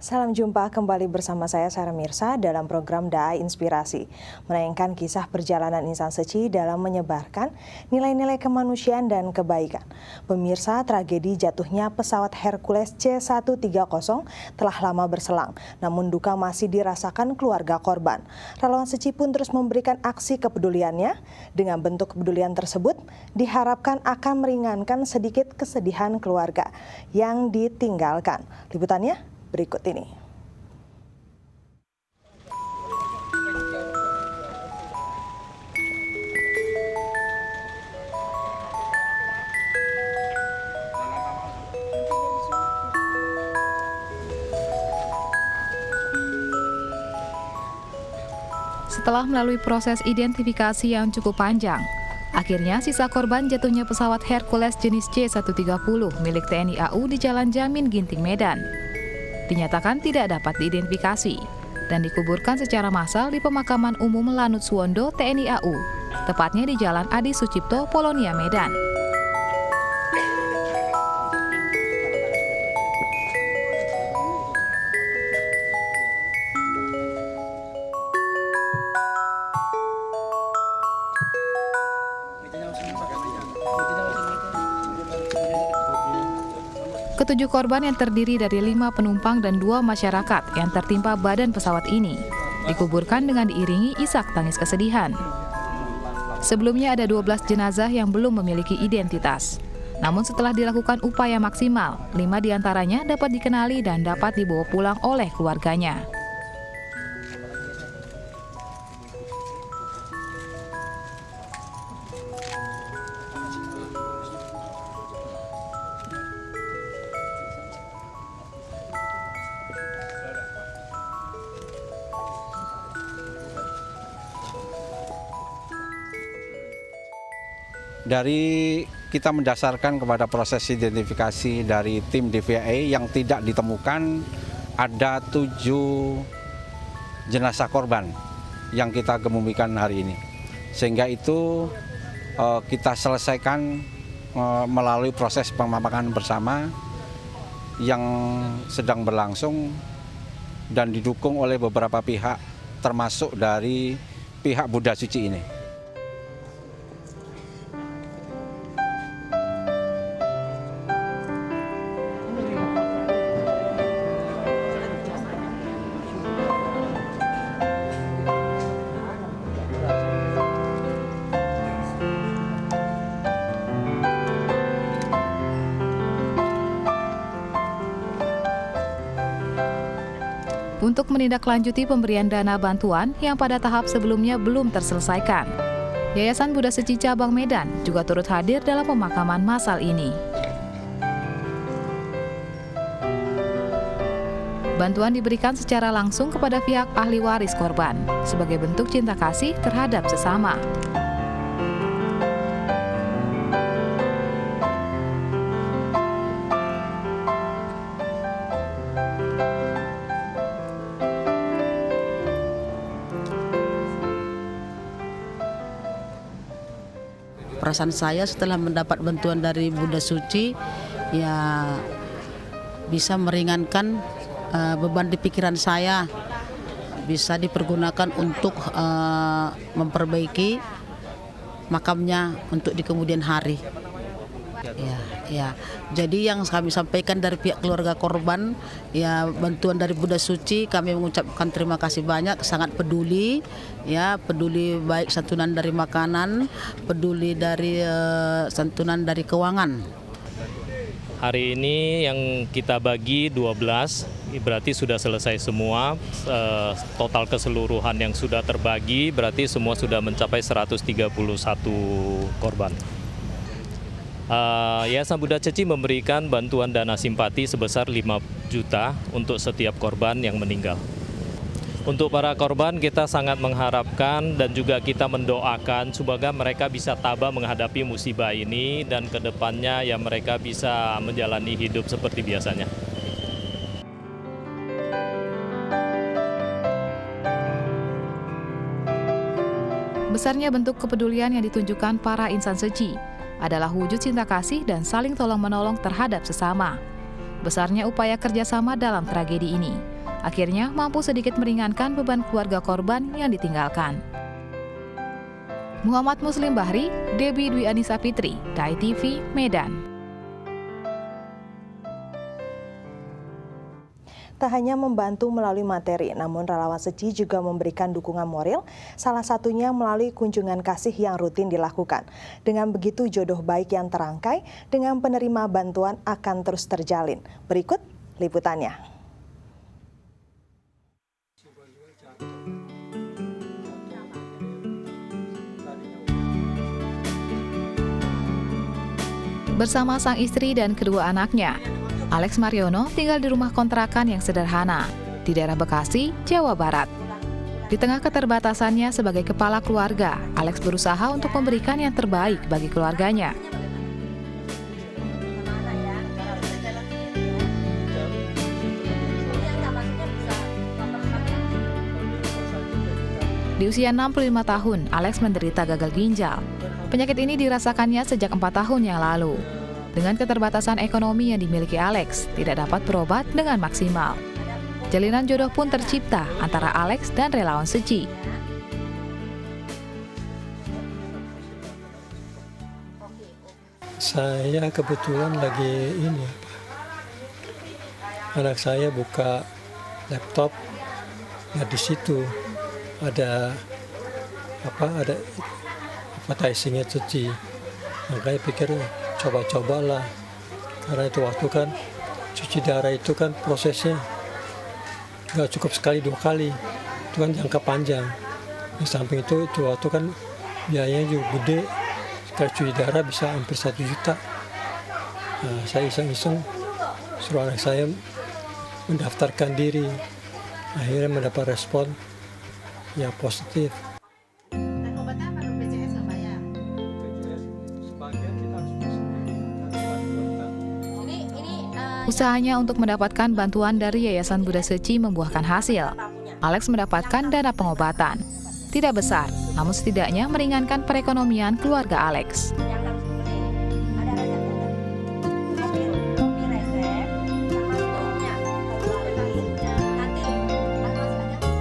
Salam jumpa kembali bersama saya Sarah Mirsa dalam program Daai Inspirasi, menayangkan kisah perjalanan insan Seci dalam menyebarkan nilai-nilai kemanusiaan dan kebaikan. Pemirsa, tragedi jatuhnya pesawat Hercules C-130 telah lama berselang, namun duka masih dirasakan keluarga korban. Relawan Seci pun terus memberikan aksi kepeduliannya. Dengan bentuk kepedulian tersebut, diharapkan akan meringankan sedikit kesedihan keluarga yang ditinggalkan. Liputannya berikut ini. Setelah melalui proses identifikasi yang cukup panjang, akhirnya sisa korban jatuhnya pesawat Hercules jenis C-130 milik TNI AU di Jalan Jamin Ginting, Medan dinyatakan tidak dapat diidentifikasi dan dikuburkan secara massal di Pemakaman Umum Lanut Suwondo TNI AU, tepatnya di Jalan Adi Sucipto, Polonia, Medan. Ketujuh korban yang terdiri dari 5 penumpang dan 2 masyarakat yang tertimpa badan pesawat ini dikuburkan dengan diiringi isak tangis kesedihan. Sebelumnya ada 12 jenazah yang belum memiliki identitas. Namun setelah dilakukan upaya maksimal, 5 diantaranya dapat dikenali dan dapat dibawa pulang oleh keluarganya. Dari kita mendasarkan kepada proses identifikasi dari tim DVA yang tidak ditemukan, ada 7 jenazah korban yang kita kemumikan hari ini. Sehingga itu kita selesaikan melalui proses pemakaman bersama yang sedang berlangsung dan didukung oleh beberapa pihak, termasuk dari pihak Buddha Suci ini. Untuk menindaklanjuti pemberian dana bantuan yang pada tahap sebelumnya belum terselesaikan, Yayasan Buddha Suci Cabang Medan juga turut hadir dalam pemakaman massal ini. Bantuan diberikan secara langsung kepada pihak ahli waris korban sebagai bentuk cinta kasih terhadap sesama. Perasaan saya setelah mendapat bantuan dari Buddha Suci, ya bisa meringankan beban di pikiran saya, bisa dipergunakan untuk memperbaiki makamnya untuk di kemudian hari. Ya. Jadi yang kami sampaikan dari pihak keluarga korban, ya bantuan dari Buddha Suci, kami mengucapkan terima kasih banyak, sangat peduli, ya peduli baik santunan dari makanan, peduli dari santunan dari keuangan. Hari ini yang kita bagi 12, berarti sudah selesai semua, total keseluruhan yang sudah terbagi berarti semua sudah mencapai 131 korban. Yayasan Buddha Suci memberikan bantuan dana simpati sebesar 5 juta untuk setiap korban yang meninggal. Untuk para korban kita sangat mengharapkan dan juga kita mendoakan semoga mereka bisa tabah menghadapi musibah ini dan kedepannya ya mereka bisa menjalani hidup seperti biasanya. Besarnya bentuk kepedulian yang ditunjukkan para insan Seci adalah wujud cinta kasih dan saling tolong-menolong terhadap sesama. Besarnya upaya kerjasama dalam tragedi ini Akhirnya mampu sedikit meringankan beban keluarga korban yang ditinggalkan. Muhammad Muslim Bahri, Debbie Dwi Anissa Fitri, DAI TV, Medan. Tak hanya membantu melalui materi, namun relawan Seci juga memberikan dukungan moral, salah satunya melalui kunjungan kasih yang rutin dilakukan. Dengan begitu jodoh baik yang terangkai dengan penerima bantuan akan terus terjalin. Berikut liputannya. Bersama sang istri dan kedua anaknya, Alex Mariono tinggal di rumah kontrakan yang sederhana di daerah Bekasi, Jawa Barat. Di tengah keterbatasannya sebagai kepala keluarga, Alex berusaha untuk memberikan yang terbaik bagi keluarganya. Di usia 65 tahun, Alex menderita gagal ginjal. Penyakit ini dirasakannya sejak 4 tahun yang lalu. Dengan keterbatasan ekonomi yang dimiliki Alex, tidak dapat berobat dengan maksimal. Jalinan jodoh pun tercipta antara Alex dan relawan Seci. Saya kebetulan lagi anak saya buka laptop, ya di situ ada advertising-nya Seci. Makanya pikir coba-cobalah, karena itu waktu kan cuci darah itu kan prosesnya nggak cukup sekali 2 kali, itu kan jangka panjang. Di samping itu waktu kan biayanya juga gede, sekali cuci darah bisa hampir 1 juta. Nah, saya iseng-iseng suruh anak saya mendaftarkan diri, akhirnya mendapat respon ya positif. Usahanya untuk mendapatkan bantuan dari Yayasan Buddha Seci membuahkan hasil. Alex mendapatkan dana pengobatan. Tidak besar, namun setidaknya meringankan perekonomian keluarga Alex.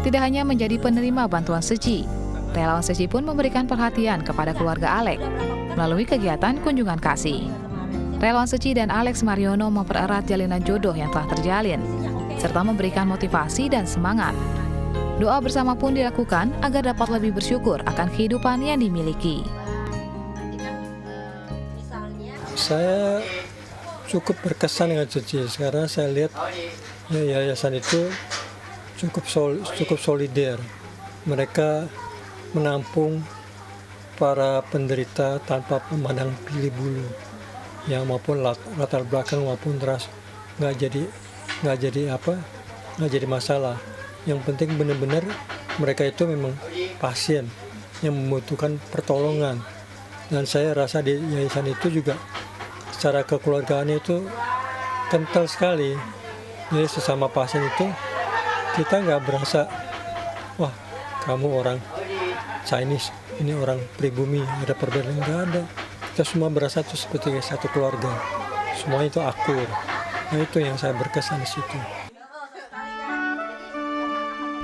Tidak hanya menjadi penerima bantuan Seci, relawan Seci pun memberikan perhatian kepada keluarga Alex melalui kegiatan kunjungan kasih. Relawan Seci dan Alex Mariono mempererat jalinan jodoh yang telah terjalin, serta memberikan motivasi dan semangat. Doa bersama pun dilakukan agar dapat lebih bersyukur akan kehidupan yang dimiliki. Saya cukup berkesan dengan Seci, karena saya lihat yayasan itu cukup solider. Mereka menampung para penderita tanpa memandang pilih bulu, yang maupun latar belakang maupun ras, nggak jadi masalah. Yang penting benar-benar mereka itu memang pasien yang membutuhkan pertolongan. Dan saya rasa di yayasan itu juga secara kekeluargaannya itu kental sekali. Jadi sesama pasien itu kita nggak berasa, wah kamu orang Chinese, ini orang pribumi, ada perbedaan, nggak ada. Kita semua berasa itu seperti satu keluarga, semuanya itu akur. Nah itu yang saya berkesan di situ.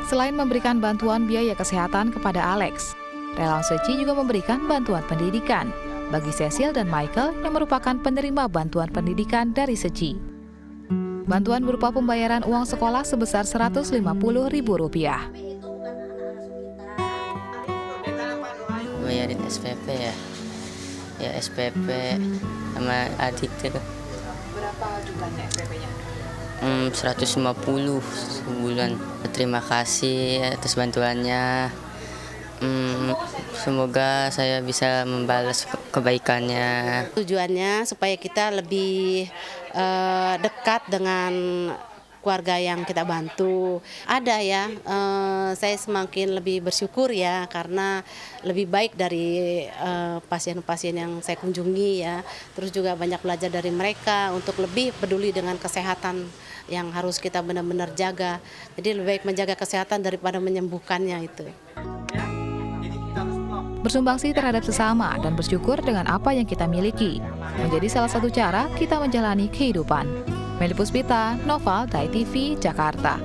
Selain memberikan bantuan biaya kesehatan kepada Alex, relawan Seci juga memberikan bantuan pendidikan bagi Cecil dan Michael yang merupakan penerima bantuan pendidikan dari Seci. Bantuan berupa pembayaran uang sekolah sebesar Rp150.000. Bayarin SPP ya. Ya SPP sama adik itu. Berapa jumlahnya SPP-nya? 150 sebulan. Terima kasih atas bantuannya. Semoga saya bisa membalas kebaikannya. Tujuannya supaya kita lebih dekat dengan keluarga yang kita bantu. Ada ya, saya semakin lebih bersyukur ya, karena lebih baik dari pasien-pasien yang saya kunjungi ya. Terus juga banyak belajar dari mereka untuk lebih peduli dengan kesehatan yang harus kita benar-benar jaga. Jadi lebih baik menjaga kesehatan daripada menyembuhkannya itu. Bersumbangsi terhadap sesama dan bersyukur dengan apa yang kita miliki menjadi salah satu cara kita menjalani kehidupan. Meli Puspita, Noval, DAI TV, Jakarta.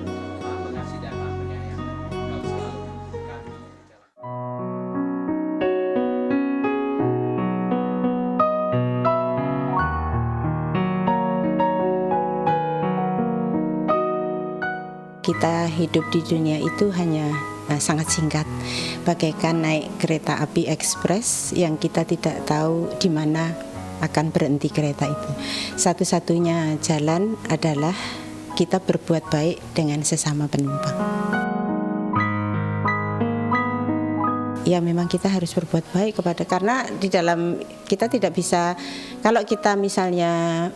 kita hidup di dunia itu hanya sangat singkat, bagaikan naik kereta api ekspres yang kita tidak tahu di mana akan berhenti kereta itu. Satu-satunya jalan adalah kita berbuat baik dengan sesama penumpang. Ya memang kita harus berbuat baik karena di dalam kita tidak bisa, kalau kita misalnya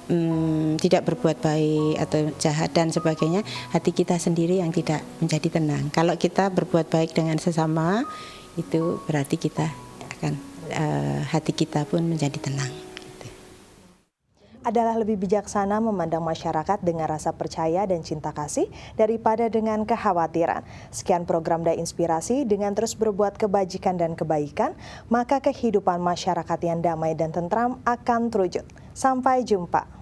tidak berbuat baik atau jahat dan sebagainya, hati kita sendiri yang tidak menjadi tenang. Kalau kita berbuat baik dengan sesama, itu berarti kita akan hati kita pun menjadi tenang. Adalah lebih bijaksana memandang masyarakat dengan rasa percaya dan cinta kasih daripada dengan kekhawatiran. Sekian program Dai Inspirasi, dengan terus berbuat kebajikan dan kebaikan, maka kehidupan masyarakat yang damai dan tentram akan terwujud. Sampai jumpa.